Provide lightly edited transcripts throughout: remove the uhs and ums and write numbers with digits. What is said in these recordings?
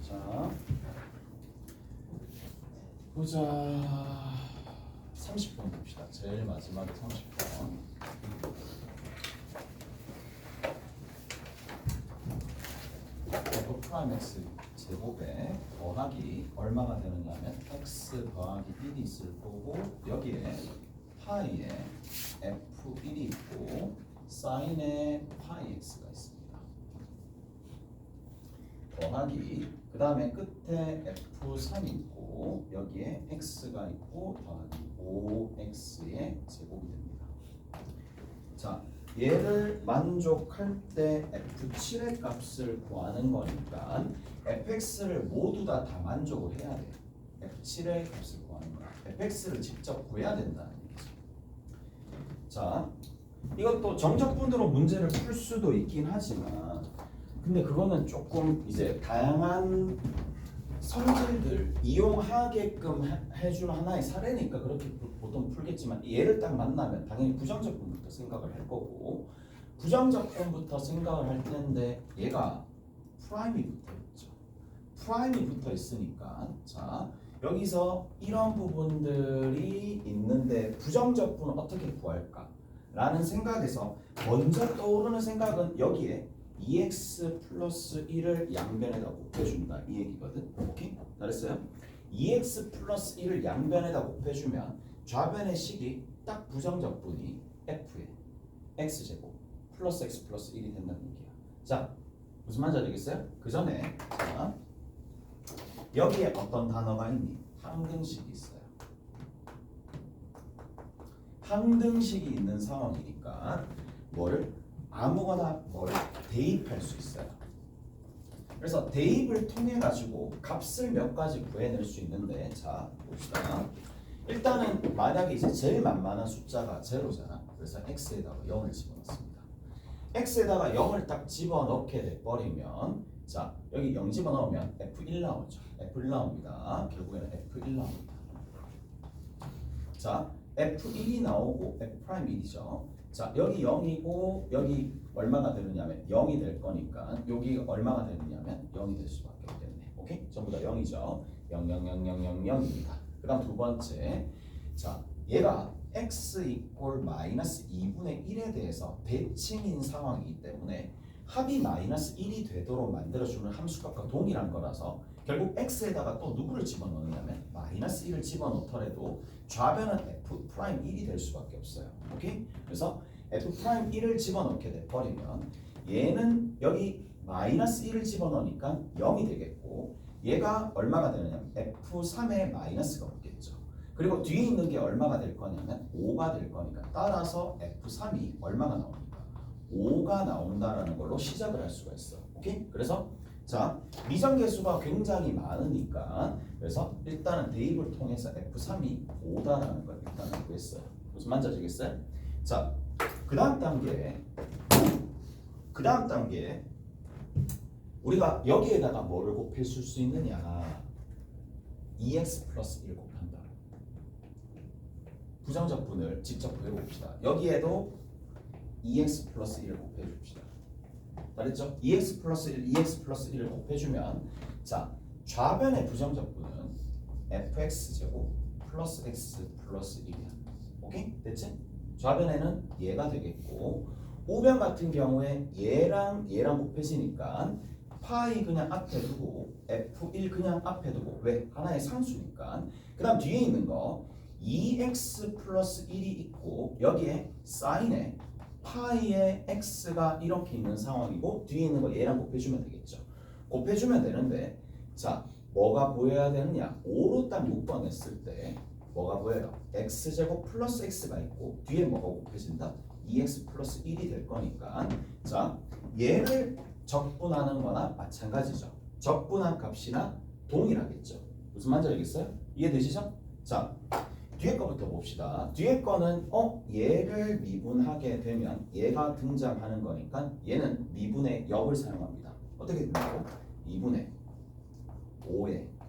자, 보자. 30번 봅시다. 제일 마지막에 30번. f 프라임 x 제곱에 더하기 얼마가 되느냐면 x 더하기 1이 있을 거고 여기에 파이에 f1이 있고 사인에 파이 x가 있습니다. 더하기 그 다음에 끝에 f3이 있고 여기에 x가 있고 더하기 5x의 제곱이 됩니다. 자, 얘를 만족할 때 f7의 값을 구하는 거니까 fx를 모두 다 만족을 해야 돼. f7의 값을 구하는 거야. fx를 직접 구해야 된다는 얘기죠. 자, 이것도 정적분으로 문제를 풀 수도 있긴 하지만 근데 그거는 조금 이제 다양한 성질들 이용하게끔 해줄 하나의 사례니까 그렇게 보통 풀겠지만 얘를 딱 만나면 당연히 부정적분부터 생각을 할 거고 부정적분부터 생각을 할 텐데 얘가 프라임이 붙어 있죠. 프라임이 붙어 있으니까 자 여기서 이런 부분들이 있는데 부정적분을 어떻게 구할까? 라는 생각에서 먼저 떠오르는 생각은 여기에 2x 플러스 1을 양변에다 곱해준다 이 얘기거든. 오케이? 잘했어요? 2x 플러스 1을 양변에다 곱해주면 좌변의 식이 딱 부정적분이 f의 x제곱 플러스 x 플러스 1이 된다는 얘기야. 자, 무슨 말인지 알겠어요? 그 전에 자, 여기에 어떤 단어가 있니? 항등식이 있어요. 항등식이 있는 상황이니까 뭐를? 아무거나 뭘 대입할 수 있어요. 그래서 대입을 통해 가지고 값을 몇 가지 구해낼 수 있는데 자 봅시다. 일단은 만약에 이제 제일 만만한 숫자가 제로잖아. 그래서 x에다가 0을 집어넣습니다. x에다가 0을 딱 집어넣게 돼버리면 자 여기 0 집어넣으면 f1 나오죠. f1 나옵니다. 결국에는 f1 나옵니다. 자 f1이 나오고 f'1이죠. 자 여기 0이고 여기 얼마가 되느냐면 0이 될 거니까 여기 얼마가 되느냐면 0이 될 수밖에 없겠네. 오케이? 전부 다 0이죠. 0, 0, 0, 0, 0, 0입니다. 그 다음 두 번째 자 얘가 x 이꼴 마이너스 2분의 1에 대해서 대칭인 상황이기 때문에 합이 마이너스 1이 되도록 만들어주는 함수값과 동일한 거라서 결국 x에다가 또 누구를 집어넣느냐면 마이너스 1을 집어넣더라도 좌변은 f'1이 될 수밖에 없어요. 오케이? 그래서 f'1을 집어넣게 돼버리면 얘는 여기 마이너스 1을 집어넣으니까 0이 되겠고 얘가 얼마가 되느냐면 f3에 마이너스가 없겠죠. 그리고 뒤에 있는 게 얼마가 될 거냐면 5가 될 거니까 따라서 f3이 얼마가 나옵니까? 5가 나온다라는 걸로 시작을 할 수가 있어. 오케이? 그래서 자 미정계수가 굉장히 많으니까 그래서 일단은 대입을 통해서 f3이 5다라는 걸 일단 알고 있어요. 무슨 말인지 아시겠어요? 자 그 다음 단계 우리가 여기에다가 뭐를 곱해줄 수 있느냐 2x 플러스 1 곱한다. 부정적분을 직접 구해봅시다. 여기에도 2x 플러스 1을 곱해줍시다. 알겠죠? 2x 플러스 1, 2x 플러스 1을 곱해주면 자 좌변의 부정적분은 fx제곱 플러스 x 플러스 1이야. 오케이? 됐지? 좌변에는 얘가 되겠고 우변 같은 경우에 얘랑 곱해지니까 파이 그냥 앞에 두고 f1 그냥 앞에 두고 왜? 하나의 상수니까 그 다음 뒤에 있는 거 2x 플러스 1이 있고 여기에 사인에 파이의 x가 이렇게 있는 상황이고 뒤에 있는 거 얘랑 곱해주면 되겠죠. 곱해주면 되는데 자 뭐가 보여야 되느냐 5로 딱 6번 했을 때 뭐가 보여요? x제곱 플러스 x가 있고 뒤에 뭐가 곱해진다? 2x 플러스 1이 될 거니까 자 얘를 적분하는 거나 마찬가지죠. 적분한 값이나 동일하겠죠. 무슨 말인지 알겠어요? 이해되시죠? 자 뒤에 거부터 봅시다. 뒤에 거는 얘를 미분하게 되면 얘가 등장하는 거니까 얘는 미분의 역을 사용합니다. 어떻게 된다고? 2분의 5의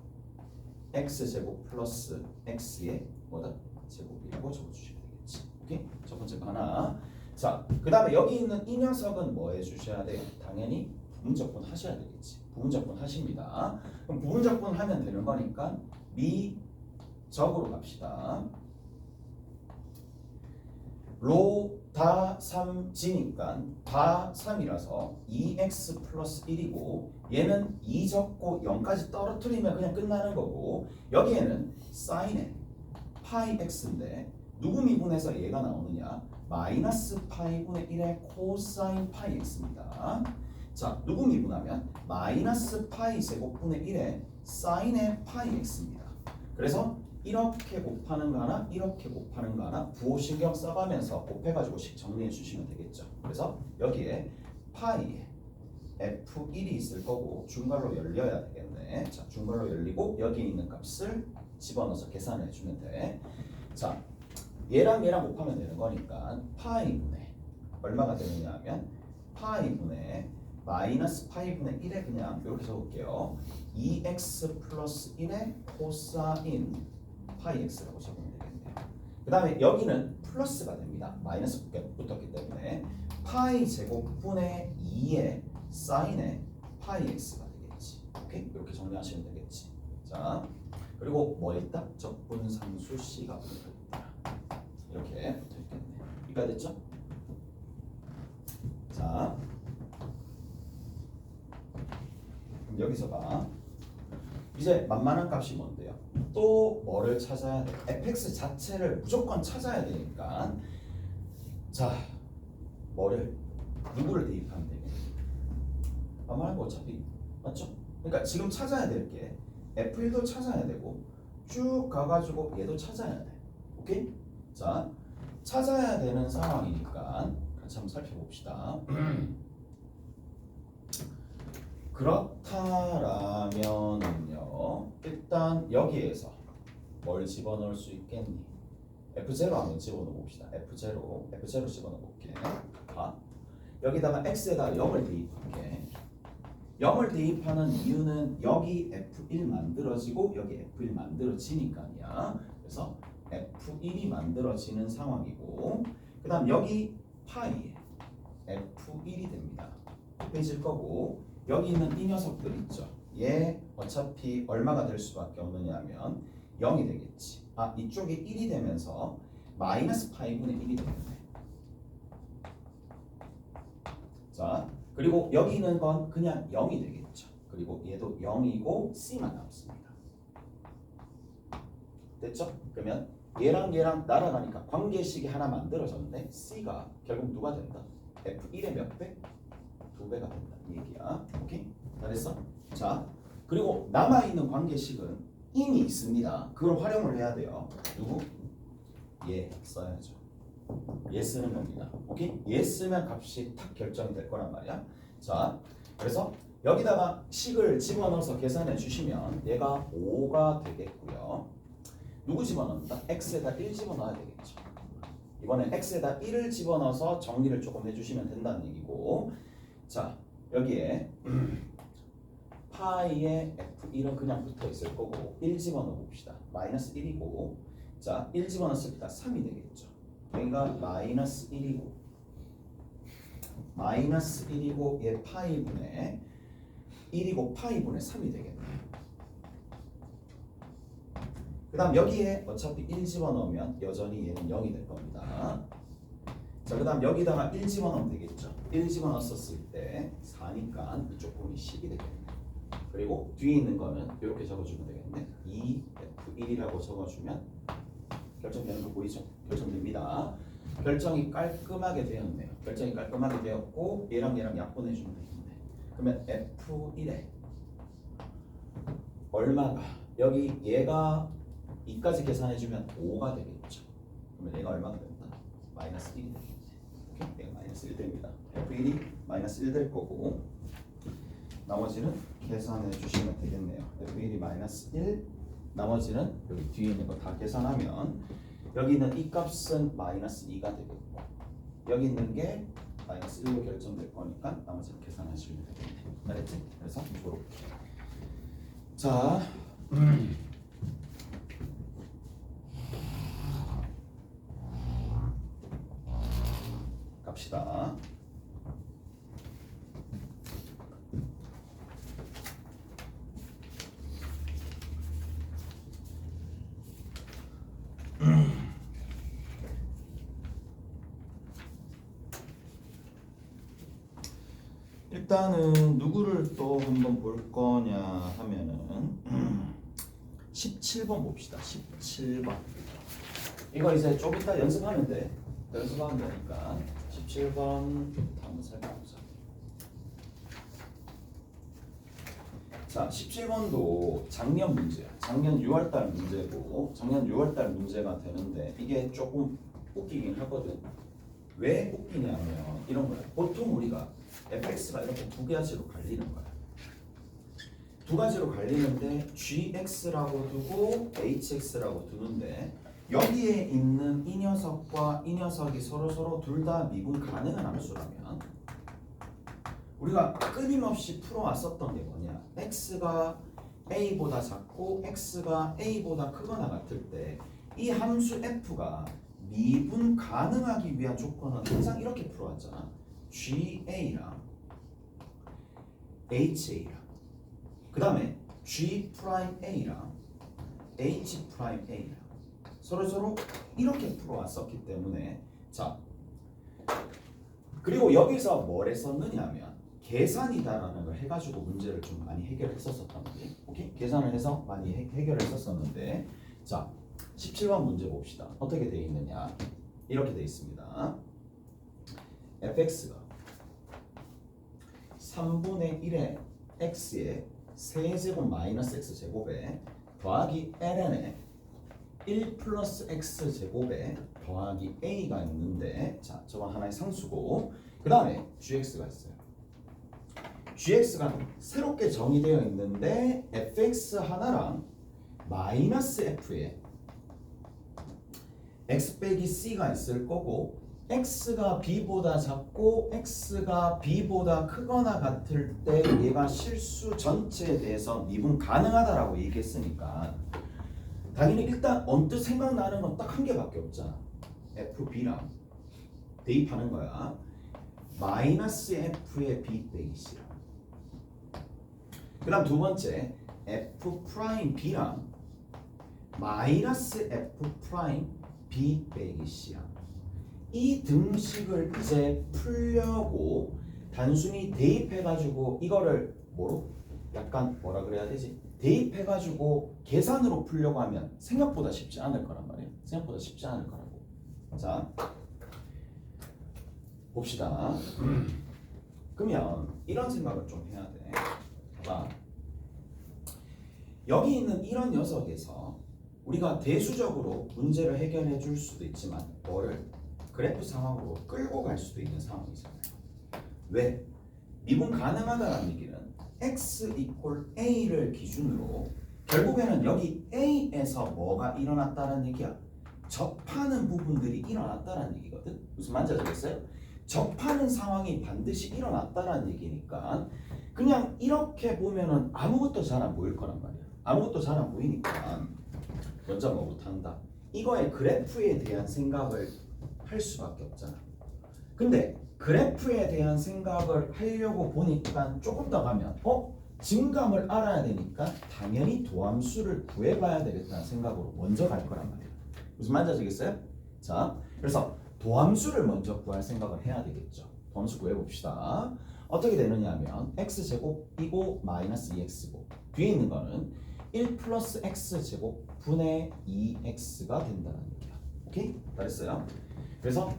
x제곱 플러스 x의 뭐다? 제곱이라고 적어주시면 되겠지. 오케이? 첫 번째 거 하나. 자, 그 다음에 여기 있는 이 녀석은 뭐 해주셔야 돼요? 당연히 부분적분 하셔야 되겠지. 부분적분 하십니다. 그럼 부분적분 하면 되는 거니까 미적으로 갑시다. 로 다 3지니까 다 3이라서 2x 플러스 1이고 얘는 2 적고 0까지 떨어뜨리면 그냥 끝나는 거고 여기에는 사인에 파이 x인데 누구 미분해서 얘가 나오느냐? 마이너스 파이분의 1의 코사인 파이 x입니다. 자, 누구 미분하면 마이너스 파이 제곱분의 1의 사인의 파이 x입니다. 그래서 이렇게 곱하는 거 하나, 이렇게 곱하는 거 하나 부호 신경 써가면서 곱해가지고씩 정리해 주시면 되겠죠. 그래서 여기에 파이에 f1이 있을 거고 중괄호 열려야 되겠네. 자, 중괄호 열리고 여기 있는 값을 집어넣어서 계산해 주면 돼. 자, 얘랑 곱하면 되는 거니까 파이분의 얼마가 되느냐 하면 파이분의 마이너스 파이분의 1에 그냥 이렇게 적을게요. 2x 플러스 1의 코사인 파이 x라고 적으면 되겠네요. 그 다음에 여기는 플러스가 됩니다. 마이너스 붙었기 때문에 파이 제곱분의 2의 사인의 파이 x가 되겠지. 오케이? 이렇게 정리하시면 되겠지. 자, 그리고 뭐 있다? 적분상수 c가 붙어있다. 이렇게 붙어있겠네. 이해가 됐죠? 자, 그럼 여기서가 이제 만만한 값이 뭔데요? 또 뭐를 찾아야 돼? fx 자체를 무조건 찾아야 되니까 자, 누구를 대입하면 되겠니? 만만한 거 어차피 맞죠? 그러니까 지금 찾아야 될 게 f1도 찾아야 되고 쭉 가가지고 얘도 찾아야 돼. 오케이? 자, 찾아야 되는 상황이니까 같이 한번 살펴봅시다. 그렇다라면요, 일단 여기에서 뭘 집어넣을 수 있겠니? F0 한번 집어넣어 봅시다. F0 집어넣어 볼게. 봐. 여기다가 X에다 0을 대입할게. 0을 대입하는 이유는 여기 F1 만들어지고 여기 F1 만들어지니까야. 그래서 F1이 만들어지는 상황이고 그 다음 여기 파이에 F1이 됩니다. 곱해질 거고 여기 있는 이 녀석들 있죠. 얘 어차피 얼마가 될 수밖에 없느냐 하면 0이 되겠지. 아, 이쪽이 1이 되면서 마이너스 파이분의 1이 되겠네. 자, 그리고 여기 있는 건 그냥 0이 되겠죠. 그리고 얘도 0이고 C만 남습니다. 됐죠? 그러면 얘랑 날아가니까 관계식이 하나 만들어졌는데 C가 결국 누가 된다? F1의 몇 배? 2배가 된다. 이 얘기야. 오케이? 잘했어? 자, 그리고 남아있는 관계식은 인이 있습니다. 그걸 활용을 해야 돼요. 누구? 얘 써야죠. 얘 쓰는 겁니다. 오케이? 얘 쓰면 값이 탁 결정이 될 거란 말이야. 자, 그래서 여기다가 식을 집어넣어서 계산해 주시면 얘가 5가 되겠고요. 누구 집어넣는다? x에다 1 집어넣어야 되겠죠. 이번엔 x에다 1을 집어넣어서 정리를 조금 해주시면 된다는 얘기고, 자, 여기에 파이에 f1은 그냥 붙어 있을 거고 1 집어넣어 봅시다. 마이너스 1이고, 자, 1 집어넣었을 때 3이 되겠죠. 여기가 마이너스 1이고 마이너스 1이고 얘 파이분의 1이고 파이분의 3이 되겠네. 그 다음 여기에 어차피 1 집어넣으면 여전히 얘는 0이 될 겁니다. 자, 그 다음 여기다가 1 집어넣으면 되겠죠. 1 집어넣었을 때 4니까 이쪽 부분이 10이 되겠네. 그리고 뒤에 있는 거는 이렇게 적어주면 되겠네. 2F1이라고 적어주면 결정되는 거 보이죠? 결정됩니다. 결정이 깔끔하게 되었네요. 결정이 깔끔하게 되었고 얘랑 약분해주면 되겠네. 그러면 F1에 얼마가 여기 얘가 2까지 계산해주면 5가 되겠죠. 그러면 얘가 얼마가 된다? 마이너스 1이 되겠네. 오케이? 얘가 마이너스 1 됩니다. F1이 마이너스 1 될 거고 나머지는 계산해 주시면 되겠네요. F1이 마이너스 1 나머지는 여기 뒤에 있는 거 다 계산하면 여기 있는 이 값은 마이너스 2가 되겠고 여기 있는 게 마이너스 1로 결정될 거니까 나머지는 계산하시면 되겠네. 알겠지? 그래서 이렇게 자 갑시다. 일단은 누구를 또 한번 볼 거냐 하면은 17번 봅시다. 17번. 이거 이제 좀 이따 연습하면 돼. 연습하면 되니까 17번 한번 살펴보자. 자, 17번도 작년 문제야. 작년 6월달 문제고 작년 6월달 문제가 되는데 이게 조금 웃기긴 하거든. 왜 웃기냐면 이런 거야. 보통 우리가 fx가 이렇게 두 가지로 갈리는 거야. 두 가지로 갈리는데 gx라고 두고 hx라고 두는데 여기에 있는 이 녀석과 이 녀석이 서로 둘 다 미분 가능한 함수라면 우리가 끊임없이 풀어왔었던 게 뭐냐? x가 a보다 작고 x가 a보다 크거나 같을 때 이 함수 f가 미분 가능하기 위한 조건은 항상 이렇게 풀어왔잖아. GA랑 HA랑 그 다음에 G'A랑 H'A랑 서로 이렇게 풀어왔었기 때문에 자 그리고 여기서 뭘 했었느냐 하면 계산이다라는 걸 해가지고 문제를 좀 많이 해결했었었단 말이에요. 오케이? 계산을 해서 많이 해결했었었는데 자 17번 문제 봅시다. 어떻게 되어 있느냐? 이렇게 되어 있습니다. fx가 3분의 1의 x의 세제곱 마이너스 x제곱에 더하기 ln의 1 플러스 x제곱에 더하기 a가 있는데 자 저건 하나의 상수고 그 다음에 gx가 있어요. gx가 새롭게 정의되어 있는데 fx 하나랑 마이너스 f에 x 빼기 c가 있을 거고 x가 b보다 작고 x가 b보다 크거나 같을 때 얘가 실수 전체에 대해서 미분 가능하다라고 얘기했으니까 당연히 일단 언뜻 생각나는 건 딱 한 개밖에 없잖아. fb랑 대입하는 거야. 마이너스 f의 b 빼기 c랑 그 다음 두 번째 f 프라임 b랑 마이너스 f 프라임 b 빼기 c랑 이 등식을 이제 풀려고 단순히 대입해가지고 이거를 뭐로? 약간 뭐라 그래야 되지? 대입해가지고 계산으로 풀려고 하면 생각보다 쉽지 않을 거란 말이에요. 생각보다 쉽지 않을 거라고. 자 봅시다. 그러면 이런 생각을 좀 해야 돼. 봐봐. 여기 있는 이런 녀석에서 우리가 대수적으로 문제를 해결해 줄 수도 있지만 뭐를? 그래프 상황으로 끌고 갈 수도 있는 상황이잖아요. 왜? 미분 가능하다는 얘기는 x 이퀄 a를 기준으로 결국에는 여기 a에서 뭐가 일어났다는 얘기야? 접하는 부분들이 일어났다는 얘기거든. 무슨 말인지 알겠어요? 접하는 상황이 반드시 일어났다는 얘기니까 그냥 이렇게 보면은 아무것도 잘 안 보일 거란 말이야. 아무것도 잘 안 보이니까 먼저 뭐부터 한다? 이거의 그래프에 대한 생각을 할 수밖에 없잖아. 근데 그래프에 대한 생각을 하려고 보니까 조금 더 가면 증감을 알아야 되니까 당연히 도함수를 구해봐야 되겠다는 생각으로 먼저 갈 거란 말이에요. 무슨 말인지 아시겠어요? 자, 그래서 도함수를 먼저 구할 생각을 해야 되겠죠. 도함수 구해봅시다. 어떻게 되느냐 하면 x제곱이고 마이너스 2x고 뒤에 있는 거는 1 플러스 x제곱 분의 2x가 된다는 얘기야. 오케이? 잘했어요. 그래서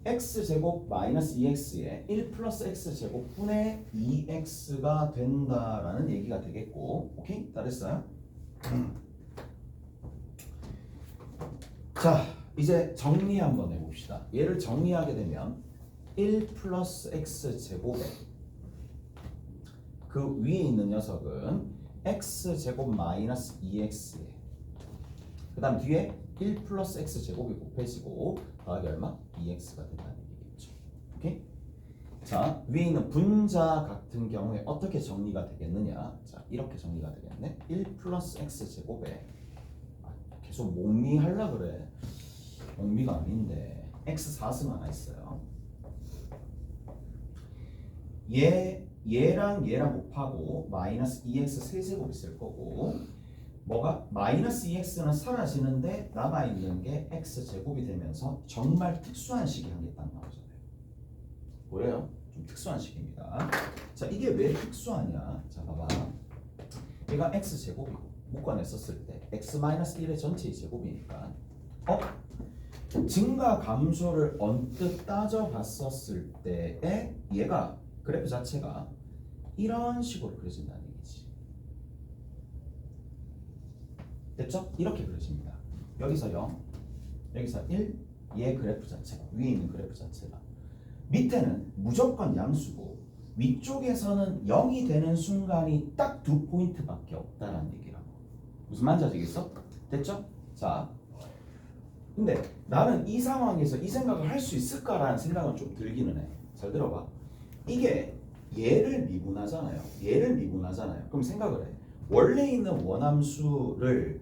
x제곱 마이너스 2x에 1 플러스 x제곱 분의 2x가 된다라는 얘기가 되겠고 오케이? 잘했어요? 자 이제 정리 한번 해봅시다. 얘를 정리하게 되면 1 플러스 x제곱에 그 위에 있는 녀석은 x제곱 마이너스 2x에 그 다음 뒤에 1 플러스 x제곱이 곱해지고 더하기 얼마? 2x가 된다는 얘기겠죠. 오케이? 자 위에 있는 분자 같은 경우에 어떻게 정리가 되겠느냐? 자 이렇게 정리가 되겠네. 1 플러스 x제곱에 계속 몽미 하려 그래. 몽미가 아닌데 x 4승 하나 있어요. 얘랑 곱하고 마이너스 2x 세제곱 있을 거고 뭐가? 마이너스 2x는 사라지는데 남아있는 게 x제곱이 되면서 정말 특수한 식이 한 개 딱 나오잖아요. 보여요? 좀 좀 특수한 식입니다. 자, 이게 왜 특수하냐? 자, 봐봐. 얘가 x제곱이고 묶어냈었을 때 x-1의 전체의 제곱이니까 증가 감소를 언뜻 따져봤었을 때에 얘가 그래프 자체가 이런 식으로 그려진다는 얘기지. 됐죠? 이렇게 그려집니다. 여기서 0, 여기서 1, 얘 그래프 자체가 위에 있는 그래프 자체가 밑에는 무조건 양수고 위쪽에서는 0이 되는 순간이 딱 2포인트밖에 없다라는 얘기라고. 무슨 말인지 아시겠어? 됐죠? 자, 근데 나는 이 상황에서 이 생각을 할 수 있을까라는 생각은 좀 들기는 해. 잘 들어봐. 이게 얘를 미분하잖아요. 얘를 미분하잖아요. 그럼 생각을 해. 원래 있는 원함수를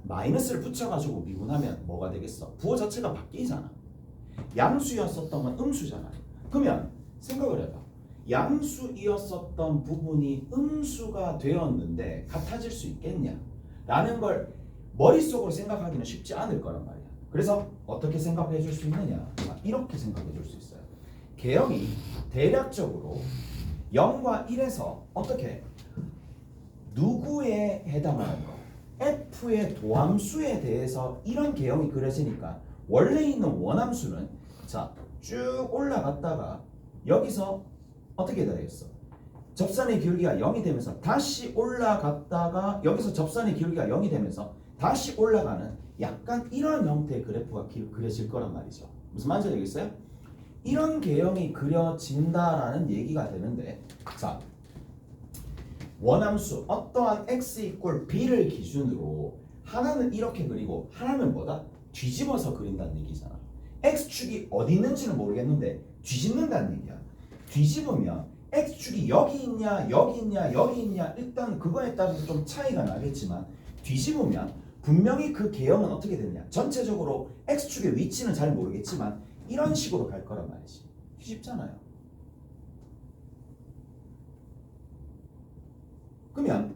마이너스를 붙여가지고 미분하면 뭐가 되겠어? 부호 자체가 바뀌잖아. 양수였었던 건 음수잖아. 그러면 생각을 해봐. 양수이었었던 부분이 음수가 되었는데 같아질 수 있겠냐? 라는 걸 머릿속으로 생각하기는 쉽지 않을 거란 말이야. 그래서 어떻게 생각해 줄 수 있느냐? 이렇게 생각해 줄 수 있어요. 개형이 대략적으로 0과 1에서 어떻게 누구에 해당하는 거? f의 도함수에 대해서 이런 개형이 그려지니까 원래 있는 원함수는 자, 쭉 올라갔다가 여기서 어떻게 되겠어? 접선의 기울기가 0이 되면서 다시 올라갔다가 여기서 접선의 기울기가 0이 되면서 다시 올라가는 약간 이런 형태의 그래프가 그려질 거란 말이죠. 무슨 말인지 알겠어요? 이런 개형이 그려진다라는 얘기가 되는데 자, 원함수 어떠한 x 이꼴 b를 기준으로 하나는 이렇게 그리고 하나는 뭐다? 뒤집어서 그린다는 얘기잖아. x축이 어디 있는지는 모르겠는데 뒤집는다는 얘기야. 뒤집으면 x축이 여기 있냐 여기 있냐 여기 있냐 일단 그거에 따라서 좀 차이가 나겠지만 뒤집으면 분명히 그 개형은 어떻게 되느냐. 전체적으로 x축의 위치는 잘 모르겠지만 이런 식으로 갈 거란 말이지. 뒤집잖아요. 그러면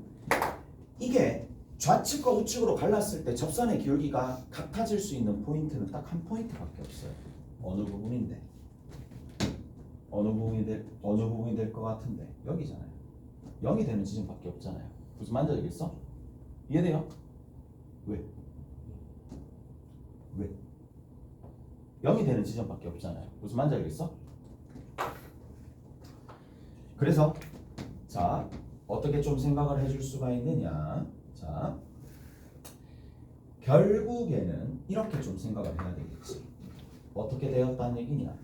이게 좌측과 우측으로 갈랐을 때 접선의 기울기가 같아질 수 있는 포인트는 딱 한 포인트밖에 없어요. 어느 부분인데? 어느 부분이 될 것 같은데 여기잖아요. 0이 되는 지점밖에 없잖아요. 무슨 말인지 알겠어? 이해돼요? 왜? 0이 되는 지점밖에 없잖아요. 무슨 말인지 알겠어? 그래서 자, 어떻게 좀 생각을 해줄 수가 있느냐? 자, 결국에는 이렇게 좀 생각을 해야 되겠지. 어떻게 되었다는 얘기냐?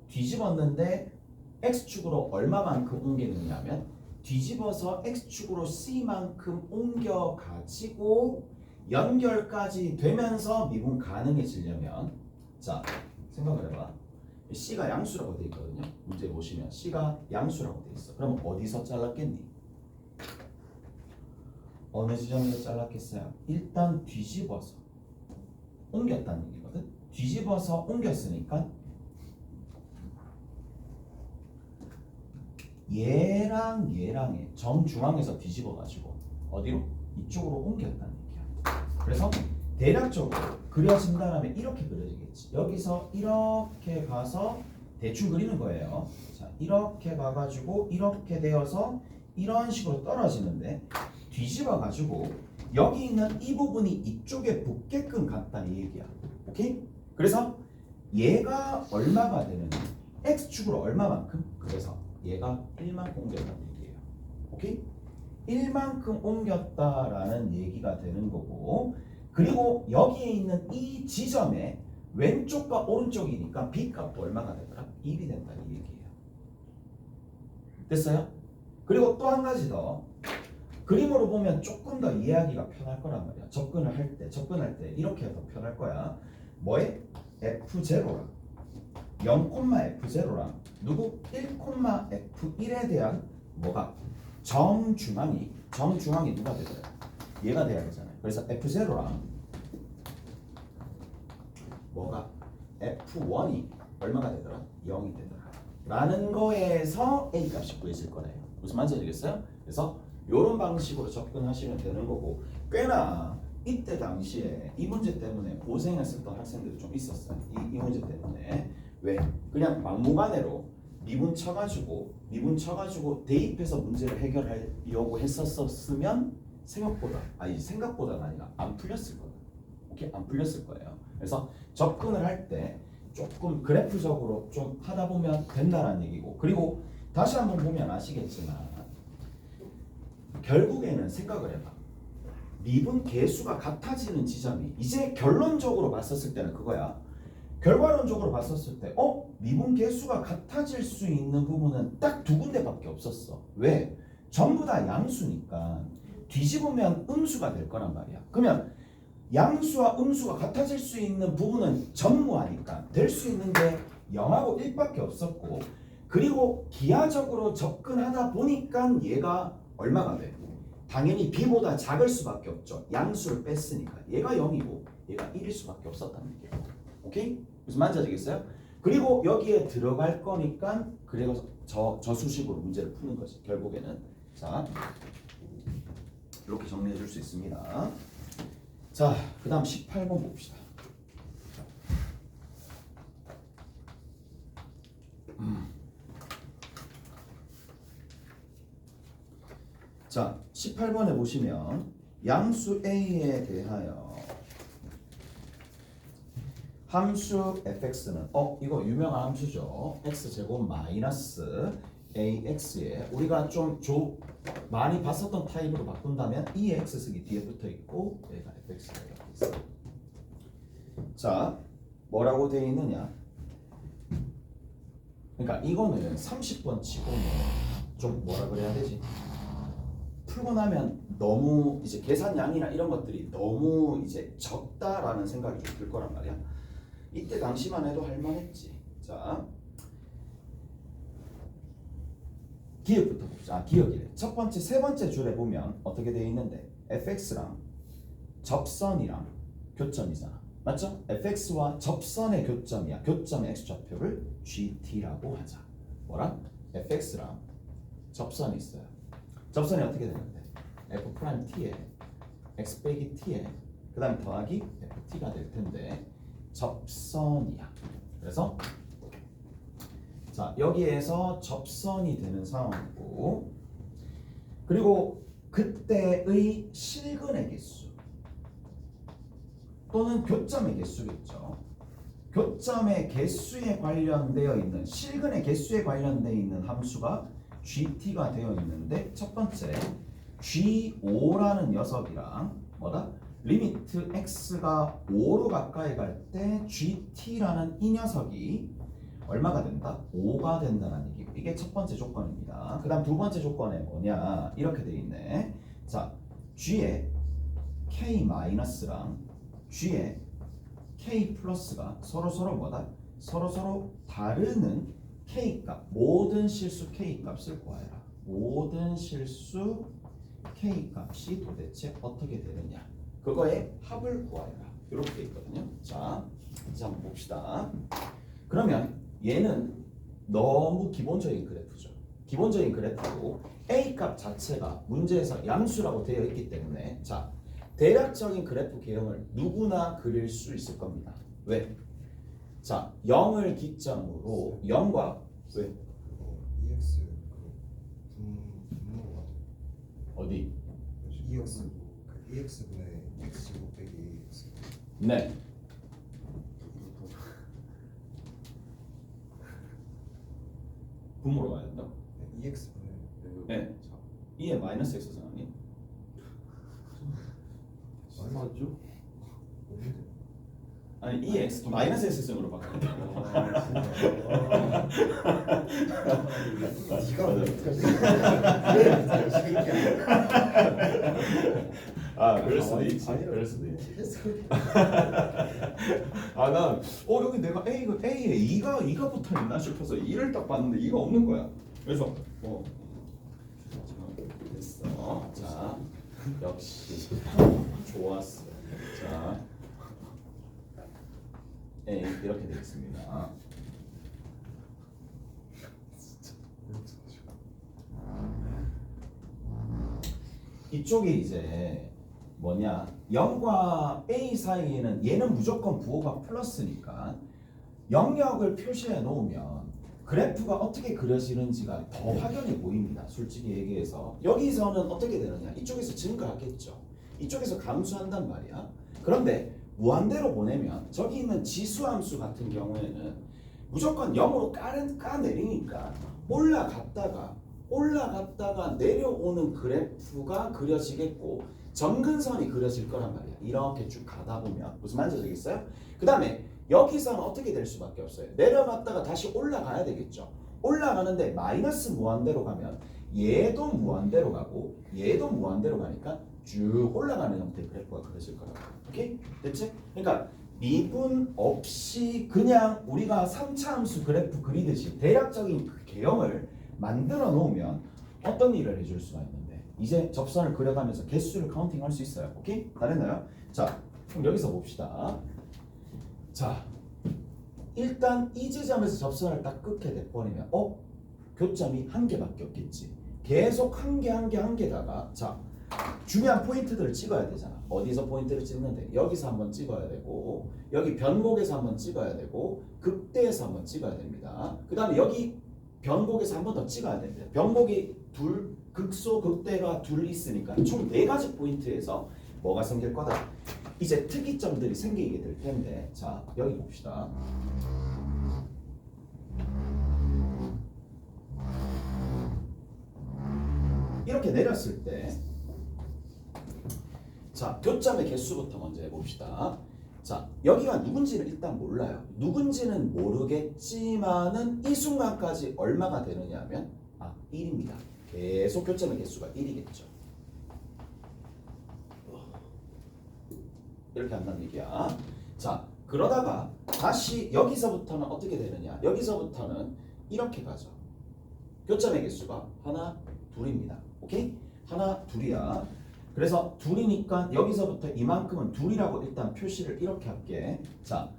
뒤집었는데 x축으로 얼마만큼 옮기느냐면 뒤집어서 x축으로 c만큼 옮겨가지고 연결까지 되면서 미분 가능해지려면 자, 생각을 해봐. C가 양수라고 돼 있거든요. 문제 보시면 C가 양수라고 돼 있어. 그럼 어디서 잘랐겠니? 어느 지점에서 잘랐겠어요? 일단 뒤집어서 옮겼다는 얘기거든. 뒤집어서 옮겼으니까 얘랑의 정중앙에서 뒤집어가지고 어디로? 이쪽으로 옮겼다는 얘기야. 그래서 대략적으로 그려진다면 이렇게 그려지겠지. 여기서 이렇게 가서 대충 그리는 거예요. 자, 이렇게 가가지고 이렇게 되어서 이런 식으로 떨어지는데 뒤집어가지고 여기 있는 이 부분이 이쪽에 붙게끔 갔다 이 얘기야. 오케이? 그래서 얘가 얼마가 되는지 x축으로 얼마만큼? 그래서 얘가 1만큼 옮겼다는 얘기예요. 오케이? 1만큼 옮겼다라는 얘기가 되는 거고 그리고 여기에 있는 이 지점에 왼쪽과 오른쪽이니까 b값도 얼마가 되더라? 1이 된다는 얘기예요. 됐어요? 그리고 또 한 가지 더 그림으로 보면 조금 더 이해하기가 편할 거란 말이야. 접근할 때 이렇게 더 편할 거야. 뭐에? F0랑 0,F0랑 누구? 1,F1에 대한 뭐가? 정중앙이 누가 되더라? 얘가 돼야 되잖아요. 그래서 F0랑 뭐가? F1이 얼마가 되더라? 0이 되더라. 라는 거에서 A 값이 구해질 거래요. 무슨 말인지 알겠어요? 그래서 이런 방식으로 접근하시면 되는 거고 꽤나 이때 당시에 이 문제 때문에 고생했었던 학생들이 좀 있었어요. 이 문제 때문에. 왜? 그냥 막무가내로 미분 쳐가지고 대입해서 문제를 해결하려고 했었으면 생각보다가 아니라 안 풀렸을 거다. 오케이? 안 풀렸을 거예요. 그래서 접근을 할 때 조금 그래프적으로 좀 하다 보면 된다는 얘기고, 그리고 다시 한번 보면 아시겠지만 결국에는 생각을 해봐. 미분 개수가 같아지는 지점이 이제 결론적으로 봤었을 때는 그거야. 결과론적으로 봤었을 때 미분 개수가 같아질 수 있는 부분은 딱 두 군데밖에 없었어. 왜? 전부 다 양수니까 뒤집으면 음수가 될 거란 말이야. 그러면 양수와 음수가 같아질 수 있는 부분은 전무하니까 될 수 있는 게 0하고 1밖에 없었고, 그리고 기하적으로 접근하다 보니까 얘가 얼마가 돼? 당연히 b보다 작을 수밖에 없죠. 양수를 뺐으니까 얘가 0이고 얘가 1일 수밖에 없었다는 얘기예요. 오케이? 무슨 말인지 아시겠어요? 그리고 여기에 들어갈 거니까 그래서 저 수식으로 문제를 푸는 거지. 결국에는 자 이렇게 정리해 줄 수 있습니다. 자, 그 다음 18번 봅시다. 자, 18번에 보시면 양수 A에 대하여 함수 fx는 이거 유명한 함수죠. x제곱 마이너스 ax에 우리가 좀 많이 봤었던 타입으로 바꾼다면 이 x 쓰기 뒤에 붙어 있고 얘가 fx가 이렇게 있어. 자, 뭐라고 되어 있느냐? 그러니까 이거는 30번 치고는 좀 뭐라 그래야 되지? 풀고 나면 너무 이제 계산량이나 이런 것들이 너무 이제 적다라는 생각이 좀 들 거란 말이야. 이때 당시만 해도 할만했지. 자, 기억부터 봅시다. 기억이래. 첫 번째, 세 번째 줄에 보면 어떻게 되어 있는데 fx랑 접선이랑 교점이잖아. 맞죠? fx와 접선의 교점이야. 교점의 x좌표를 gt라고 하자. 뭐랑? fx랑 접선이 있어요. 접선이 어떻게 되는데? f't에 x 빼기 t에 그 다음에 더하기 ft가 될 텐데 접선이야. 그래서 자, 여기에서 접선이 되는 상황이고, 그리고 그때의 실근의 개수 또는 교점의 개수겠죠. 교점의 개수에 관련되어 있는 실근의 개수에 관련되어 있는 함수가 gt가 되어 있는데, 첫 번째 g5라는 녀석이랑 뭐다? 리미트 x가 5로 가까이 갈 때 gt라는 이 녀석이 얼마가 된다? 5가 된다는 얘기고, 이게 첫 번째 조건입니다. 그 다음 두 번째 조건에 뭐냐? 이렇게 돼 있네. 자, g의 k-랑 g의 k 플러스가 서로 뭐다? 서로 다르는 k 값, 모든 실수 k 값을 구하여라. 모든 실수 k 값이 도대체 어떻게 되느냐? 그거의 합을 구하여라. 이렇게 돼 있거든요. 자, 이제 한번 봅시다. 그러면 얘는 너무 기본적인 그래프죠. 기본적인 그래프고 a 값 자체가 문제에서 양수라고 되어 있기 때문에 자, 대략적인 그래프 개형을 누구나 그릴 수 있을 겁니다. 왜? 자, 0을 기점으로 0과 왜? EX 분모가 어디? EX EX분의 X제곱 빼기 X. 네. 분모로 가야 된다. EX분의 네. 2에 마이너스 x는 아니? 맞죠? 아니 2x 마이너스 x승으로 바꿔야 돼. 네가 어떡하지? 아, 그럴 수도 있지. 그럴 수도 있지. 아, 난 여기 내가 A에 2가 붙어 있나 싶어서 2를 딱 봤는데 2가 없는 거야. 그래서 됐어. 자, 역시 좋았어. 자, A 이렇게 되겠습니다. 이쪽이 이제 뭐냐, 0과 A 사이에는 얘는 무조건 부호가 플러스니까 영역을 표시해 놓으면 그래프가 어떻게 그려지는지가 더 확연히 보입니다. 솔직히 얘기해서 여기서는 어떻게 되느냐, 이쪽에서 증가하겠죠. 이쪽에서 감소한단 말이야. 그런데 무한대로 보내면 저기 있는 지수함수 같은 경우에는 무조건 0으로 까내리니까 올라갔다가 내려오는 그래프가 그려지겠고 점근선이 그려질 거란 말이야. 이렇게 쭉 가다 보면 무슨 말인지 아시겠어요? 그 다음에 여기서는 어떻게 될 수밖에 없어요. 내려갔다가 다시 올라가야 되겠죠. 올라가는데 마이너스 무한대로 가면 얘도 무한대로 가고 얘도 무한대로 가니까 쭉 올라가는 형태의 그래프가 그려질 거라고. 오케이? 됐지? 그러니까 미분 없이 그냥 우리가 3차 함수 그래프 그리듯이 대략적인 그 개형을 만들어 놓으면 어떤 일을 해줄 수가 있는데 이제 접선을 그려가면서 개수를 카운팅할 수 있어요. 오케이? 다 됐나요? 자, 그럼 여기서 봅시다. 자, 일단 이 지점에서 접선을 딱 끊게 돼버리면 교점이 한 개밖에 없겠지. 계속 한 개다가 자, 중요한 포인트들을 찍어야 되잖아. 어디서 포인트를 찍는데 여기서 한번 찍어야 되고 여기 변곡에서 한번 찍어야 되고 극대에서 한번 찍어야 됩니다. 그 다음에 여기 변곡에서 한 번 더 찍어야 됩니다. 변곡이 극소 극대가 둘 있으니까 총 4가지 포인트에서 뭐가 생길 거다. 이제 특이점들이 생기게 될 텐데 자, 여기 봅시다. 이렇게 내렸을 때 자, 교점의 개수부터 먼저 해봅시다. 자, 여기가 누군지는 일단 몰라요. 누군지는 모르겠지만은 이 순간까지 얼마가 되느냐 하면 1입니다. 계속 교점의 개수가 1이겠죠. 이렇게 한다는 얘기야. 자, 그러다가 다시 여기서부터는 어떻게 되느냐. 여기서부터는 이렇게 가죠. 교점의 개수가 하나, 둘입니다. 오케이? 하나, 둘이야. 그래서 둘이니까 여기서부터 이만큼은 둘이라고 일단 표시를 이렇게 할게. 자,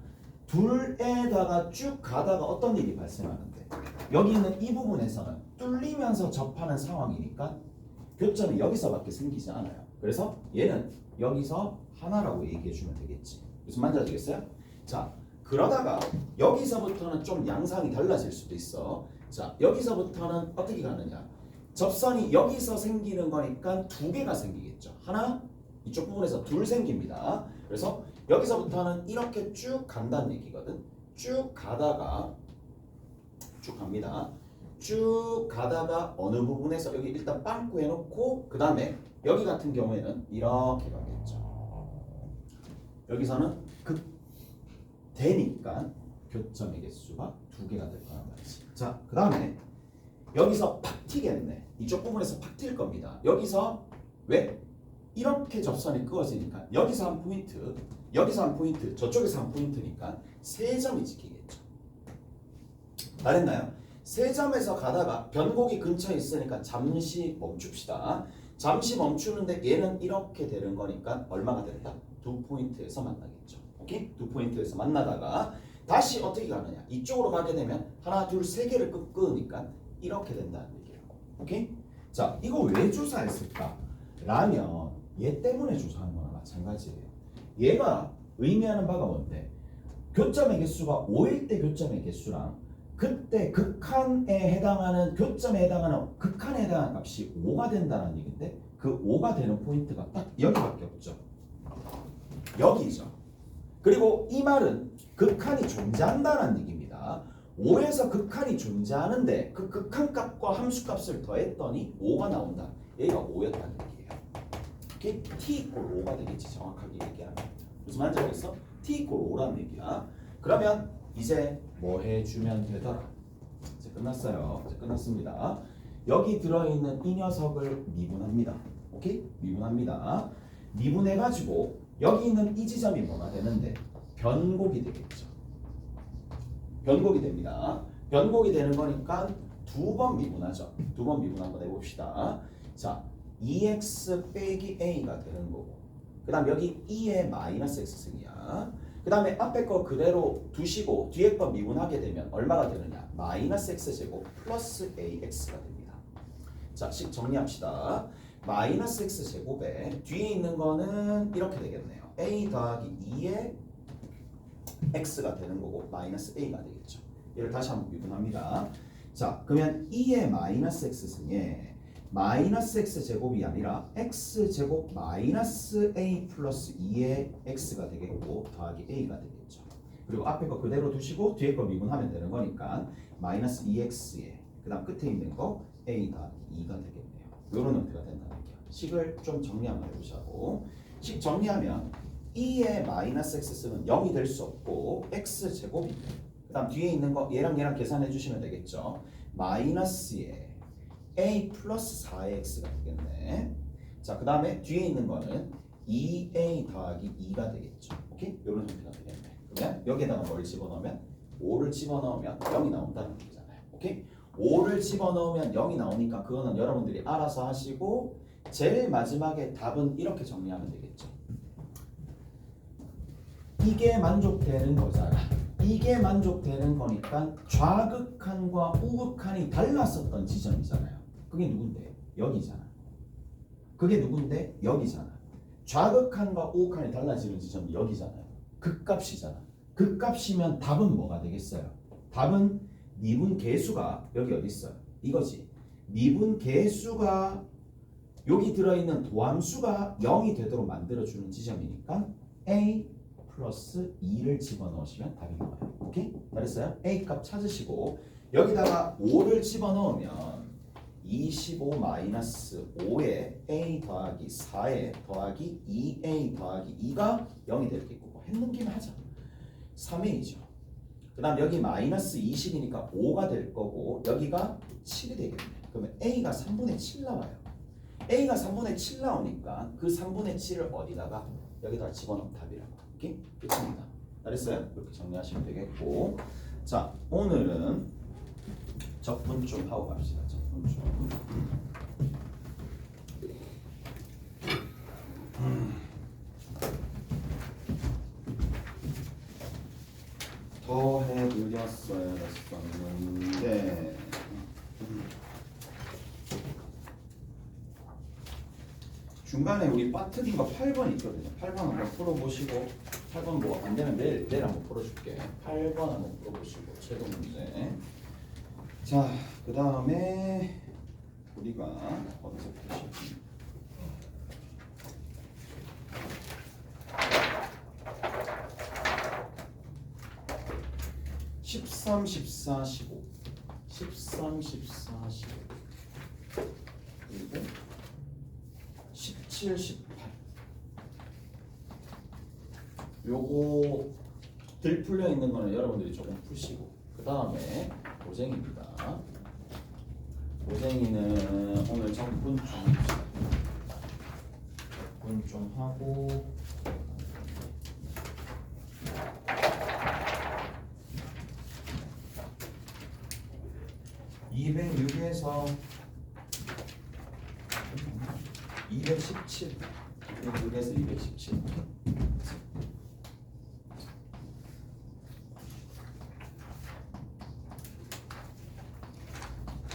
둘에다가 쭉 가다가 어떤 일이 발생하는데 여기 있는 이 부분에서는 뚫리면서 접하는 상황이니까 교점이 여기서밖에 생기지 않아요. 그래서 얘는 여기서 하나라고 얘기해 주면 되겠지. 무슨 말인지 아시겠어요? 자, 그러다가 여기서부터는 좀 양상이 달라질 수도 있어. 자, 여기서부터는 어떻게 가느냐. 접선이 여기서 생기는 거니까 2개가 생기겠죠. 하나, 이쪽 부분에서 둘 생깁니다. 그래서 여기서부터는 이렇게 쭉 간다는 얘기거든. 쭉 가다가 쭉 갑니다. 쭉 가다가 어느 부분에서 여기 일단 빵꾸 해놓고 그 다음에 여기 같은 경우에는 이렇게 가겠죠. 여기서는 극대니까 교점의 개수가 2개가 될 거란 말이지. 자, 그 다음에 여기서 팍 튀겠네. 이쪽 부분에서 팍 튈 겁니다. 여기서 왜? 이렇게 접선이 끄어지니까 여기서 한 포인트, 여기서 한 포인트, 저쪽에서 한 포인트니까 3점이 찍히겠죠. 다 됐나요? 3점에서 가다가 변곡이 근처에 있으니까 잠시 멈춥시다. 잠시 멈추는데 얘는 이렇게 되는 거니까 얼마가 된다? 2포인트에서 만나겠죠. 오케이? 2포인트에서 만나다가 다시 어떻게 가느냐? 이쪽으로 가게 되면 하나, 둘, 3개를 끄니까 이렇게 된다는 얘기예요. 오케이? 자, 이거 왜 조사했을까? 라면 얘 때문에 조사하는 거나 마찬가지예요. 얘가 의미하는 바가 뭔데? 교점의 개수가 5일 때 교점의 개수랑 그때 극한에 해당하는 교점에 해당하는 극한에 해당하는 값이 5가 된다는 얘기인데 그 5가 되는 포인트가 딱 여기밖에 없죠. 여기죠. 그리고 이 말은 극한이 존재한다는 얘기입니다. 5에서 극한이 존재하는데 그 극한 값과 함수 값을 더했더니 5가 나온다. 얘가 5였다는 얘기예요. 오케이? t = 5가 되겠지. 정확하게 얘기하면. 무슨 말인지 알겠어? t = 5라는 얘기야. 그러면 이제 뭐 해주면 되더라? 이제 끝났어요. 이제 끝났습니다. 여기 들어있는 이 녀석을 미분합니다. 오케이? 미분합니다. 미분해가지고 여기 있는 이 지점이 뭐가 되는데 변곡이 되겠죠. 변곡이 됩니다. 변곡이 되는 거니까 2번 미분하죠. 2번 미분 한번 해봅시다. 자, 2x 빼기 a가 되는 거고 그 다음 여기 2의 마이너스 x승이야. 그 다음에 앞에 거 그대로 두시고 뒤에 거 미분하게 되면 얼마가 되느냐? 마이너스 x제곱 플러스 ax가 됩니다. 자, 식 정리합시다. 마이너스 x제곱에 뒤에 있는 거는 이렇게 되겠네요. a 더하기 2의 x가 되는 거고 마이너스 a가 되겠죠. 얘를 다시 한번 미분합니다. 자, 그러면 2의 마이너스 x승에 마이너스 x 제곱이 아니라 x 제곱 마이너스 a 플러스 2의 x가 되겠고 더하기 a가 되겠죠. 그리고 앞에 거 그대로 두시고 뒤에 거 미분하면 되는 거니까 마이너스 2x에 그 다음 끝에 있는 거 a 더하기 2가 되겠네요. 이런 형태가 된다는 얘기야. 식을 좀 정리 한번 해보자고. 식 정리하면 2의 마이너스 x승은 0이 될 수 없고 x 제곱인데 그 다음 뒤에 있는 거 얘랑 얘랑 계산해 주시면 되겠죠. 마이너스에 a 플러스 4의 x가 되겠네. 자, 그 다음에 뒤에 있는 거는 2a 더하기 2가 되겠죠. 오케이? 이런 형태가 되겠네. 그러면 여기에다가 뭘 집어넣으면 5를 집어넣으면 0이 나온다는 얘기잖아요. 오케이? 5를 집어넣으면 0이 나오니까 그거는 여러분들이 알아서 하시고 제일 마지막에 답은 이렇게 정리하면 되겠죠. 이게 만족되는 거잖아. 이게 만족되는 거니까 좌극한과 우극한이 달랐었던 지점이잖아요. 그게 누군데? 여기잖아. 그게 누군데? 여기잖아. 좌극한과 우극한이 달라지는 지점이 여기잖아요. 극값이잖아. 극값이면 답은 뭐가 되겠어요? 답은 미분 계수가 여기 어디 있어요? 이거지. 미분 계수가 여기 들어있는 도함수가 0이 되도록 만들어주는 지점이니까 a 플러스 2를 집어넣으시면 답이 나와요. 오케이? 잘했어요? a 값 찾으시고 여기다가 5를 집어넣으면 25 마이너스 5에 a 더하기 4에 더하기 2a 더하기 2가 0이 되겠고 뭐 했는 김에 하자. 3a죠. 그 다음 여기 마이너스 20이니까 5가 될 거고 여기가 7이 되겠네. 그러면 a가 3분의 7 나와요. a가 3분의 7 나오니까 그 3분의 7을 어디다가 여기다 집어넣으면 답이라고. 오케이? 끝입니다. 잘했어요? 이렇게 정리하시면 되겠고 자, 오늘은 적분 좀 하고 갑시다. 적분 좀. 더 해드렸어야 했었는데 중간에 우리 빠뜨린 거 8번 있거든요. 8번 한번 풀어보시고 8번 뭐 안 되면 내일 한번 풀어줄게. 8번 한번 풀어보시고 최종 문제. 자, 그 다음에 우리가 어디서 푸시지? (13, 14, 15) 13, 14, 15 그리고 17, 18 요거 들 풀려 있는 거는 여러분들이 조금 푸시고 그 다음에 고생입니다. 고생이는 오늘 적분 좀 합시다. 적분 좀 하고 206에서 217 206에서 217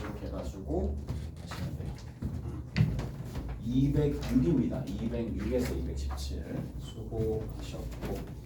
이렇게 해가지고 하시면 돼요. 206입니다. 206에서 217 수고하셨고